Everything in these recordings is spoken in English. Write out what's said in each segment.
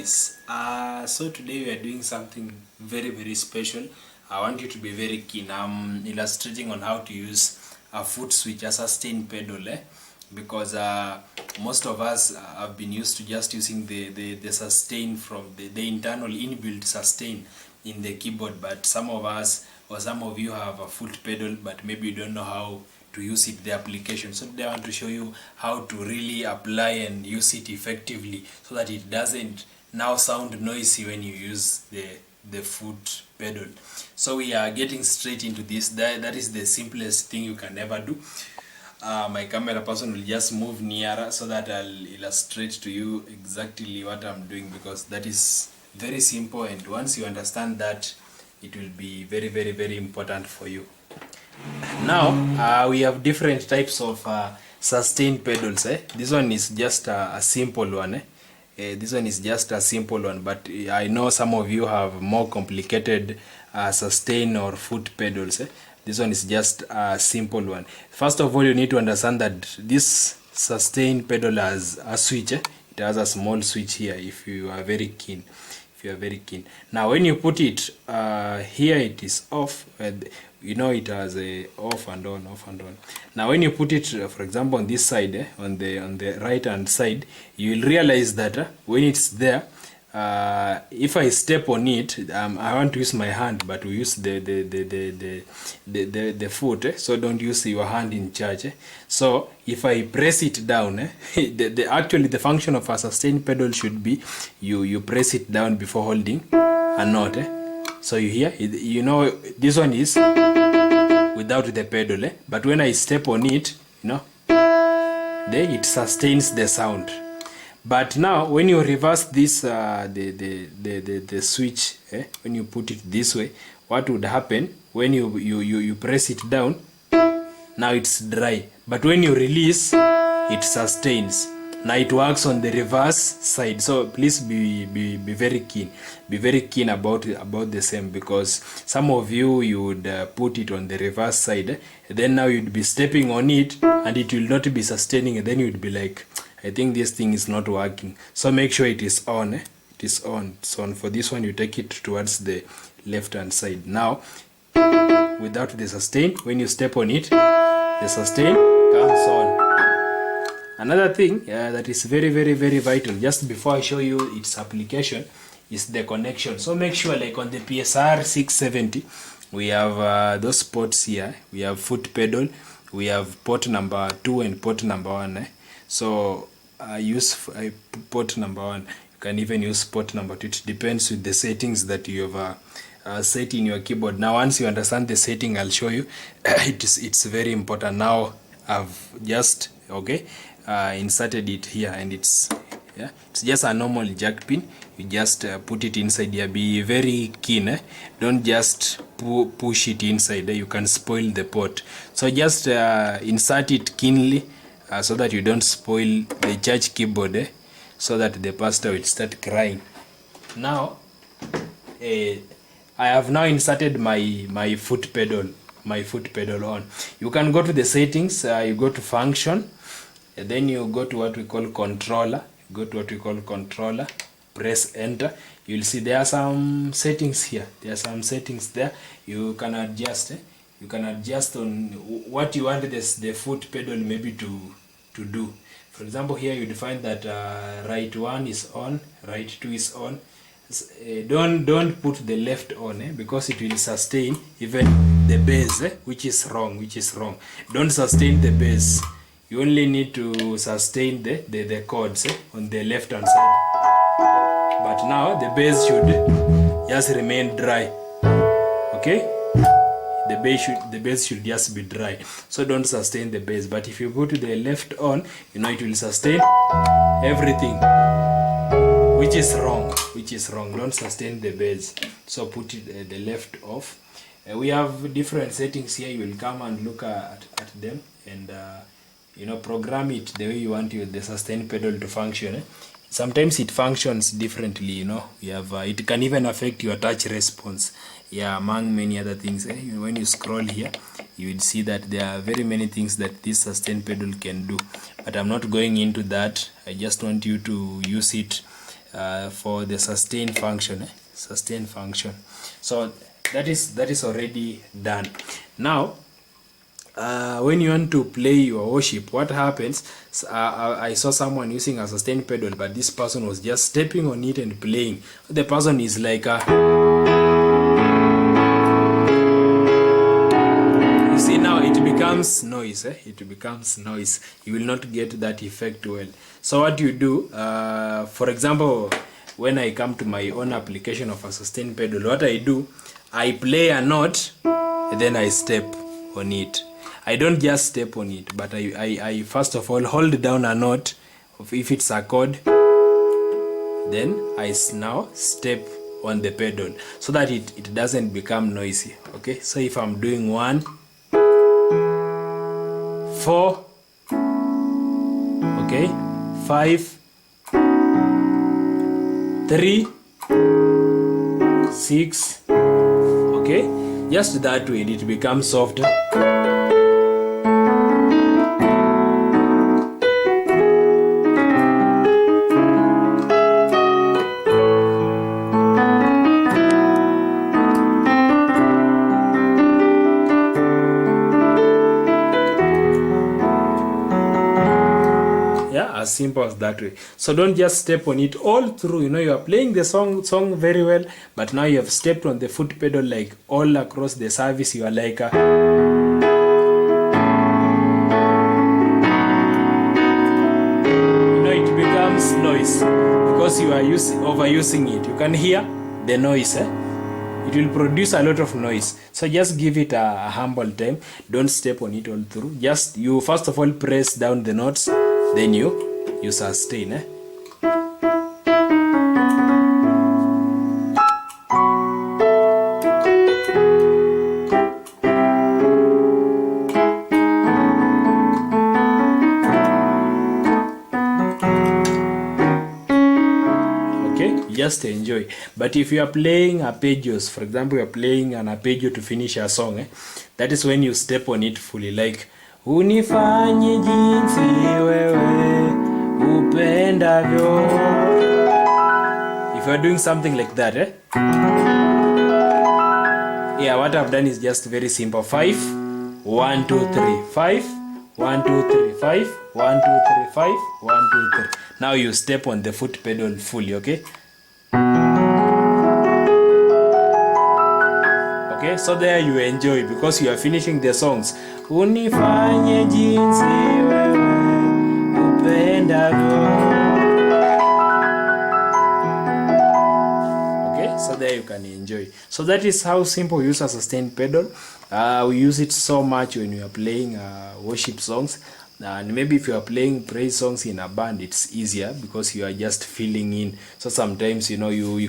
guys, so today we are doing something very special. I want you to be very keen. I'm illustrating on how to use a foot switch, a sustain pedal, because most of us have been used to just using the sustain from the internal inbuilt sustain in the keyboard, but some of us or some of you have a foot pedal, but maybe you don't know how to use it, the application. So today I want to show you how to really apply and use it effectively so that it doesn't now sound noisy when you use the foot pedal. So we are getting straight into this. That is the simplest thing you can ever do. My camera person will just move nearer so that I'll illustrate to you exactly what I'm doing, because that is very simple, and once you understand that, it will be very important for you. Now we have different types of sustain pedals. This one is just a simple one. This one is just a simple one, but I know some of you have more complicated sustain or foot pedals. This one is just a simple one. First of all, you need to understand that this sustain pedal has a switch. It has a small switch here if you are very keen. Now when you put it here, it is off. You know, it has a off and on. Now when you put it for example on this side, on the right hand side, you will realize that when it's there, if I step on it, I want to use my hand, but we use the foot, so don't use your hand in charge. So if I press it down, actually the function of a sustain pedal should be you press it down before holding a note. So you hear, you know, this one is without the pedal, but when I step on it, you know, then it sustains the sound. But now when you reverse this the switch, when you put it this way, what would happen when you press it down? Now it's dry, but when you release, it sustains. Now it works on the reverse side, so please be very keen. Be very keen about the same, because some of you would put it on the reverse side, then now you'd be stepping on it and it will not be sustaining, and then you'd be like, I think this thing is not working. So make sure it is on. It is on. So for this one, you take it towards the left hand side. Now without the sustain, when you step on it, the sustain comes on. Another thing that is very vital, just before I show you its application, is the connection. So make sure, like on the PSR 670, we have those ports here. We have foot pedal, we have port number 2 and port number 1. So I use port number 1. You can even use port number 2. It depends with the settings that you have set in your keyboard. Now once you understand the setting, I'll show you. It's very important. Now I've just inserted it here, and it's just a normal jack pin. You just put it inside here. Be very keen, don't just push it inside. You can spoil the port. So just insert it keenly so that you don't spoil the church keyboard, so that the pastor will start crying. Now I have now inserted my foot pedal on. You can go to the settings, you go to function, and then you go to what we call controller. Press enter. You'll see there are some settings here. There are some settings there. You can adjust. You can adjust on what you want the foot pedal maybe to do. For example, here you define that right 1 is on, right 2 is on. Don't put the left on, because it will sustain even the bass, which is wrong. Don't sustain the bass. You only need to sustain the chords on the left hand side. But now the bass should just remain dry. Okay? The bass should just be dry. So don't sustain the bass. But if you put the left on, you know, it will sustain everything, which is wrong. Don't sustain the bass. So put it, the left off. We have different settings here. You will come and look at them, and you know, program it the way you want the sustain pedal to function. Sometimes it functions differently, you know. We have it can even affect your touch response, among many other things. When you scroll here, you will see that there are very many things that this sustain pedal can do, but I'm not going into that. I just want you to use it for the sustain function, sustain function. So that is already done. Now when you want to play your worship, what happens, I saw someone using a sustain pedal, but this person was just stepping on it and playing. The person is like you see, now it becomes noise, it becomes noise. You will not get that effect well. So what you do, for example, when I come to my own application of a sustain pedal, what I do, I play a note and then I step on it. I don't just step on it, but I first of all hold down a note if it's a chord, then I now step on the pedal so that it doesn't become noisy. Okay, so if I'm doing 1, 4, okay, 5, 3, 6, okay, just that way it becomes softer. As simple as that way. So don't just step on it all through. You are playing the song very well, but now you have stepped on the foot pedal like all across the service. You are like it becomes noise because you are overusing it. You can hear the noise. It will produce a lot of noise. So just give it a humble time. Don't step on it all through. Just you first of all press down the notes, then you sustain. Just enjoy. But if you are playing arpeggios, for example, you are playing an arpeggio to finish a song, that is when you step on it fully, like unifanye jinsi wewe upendavyo. If you are doing something like that, yeah, what I've done is just very simple. 5, 1, 2, 3, 5, 1, 2, 3, 5, 1, 2, 3, 5, 1, 2, 3. Now you step on the foot pedal fully, okay? Okay, so there you enjoy because you are finishing the songs. Unifanye jinsi wewe upendavyo. Okay, so there you can enjoy. So that is how simple we use a sustain pedal. We use it so much when you are playing worship songs. And maybe if you are playing praise songs in a band, it's easier because you are just filling in. So sometimes you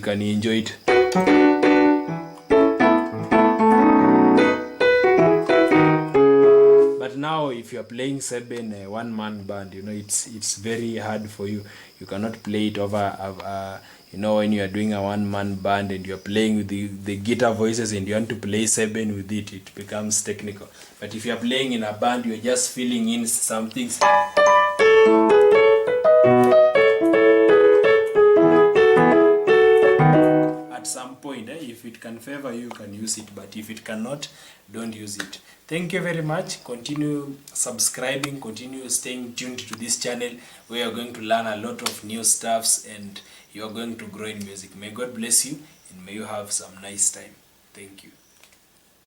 can enjoy it. But now if you are playing Seben, one-man band, it's very hard for you. You cannot play it over when you are doing a one-man band and you are playing with the guitar voices and you want to play Seben with it becomes technical. But if you are playing in a band, you are just filling in some things. At some point, if it can favor you, you can use it. But if it cannot, don't use it. Thank you very much. Continue subscribing, continue staying tuned to this channel. We are going to learn a lot of new stuffs and you are going to grow in music. May God bless you and may you have some nice time. Thank you.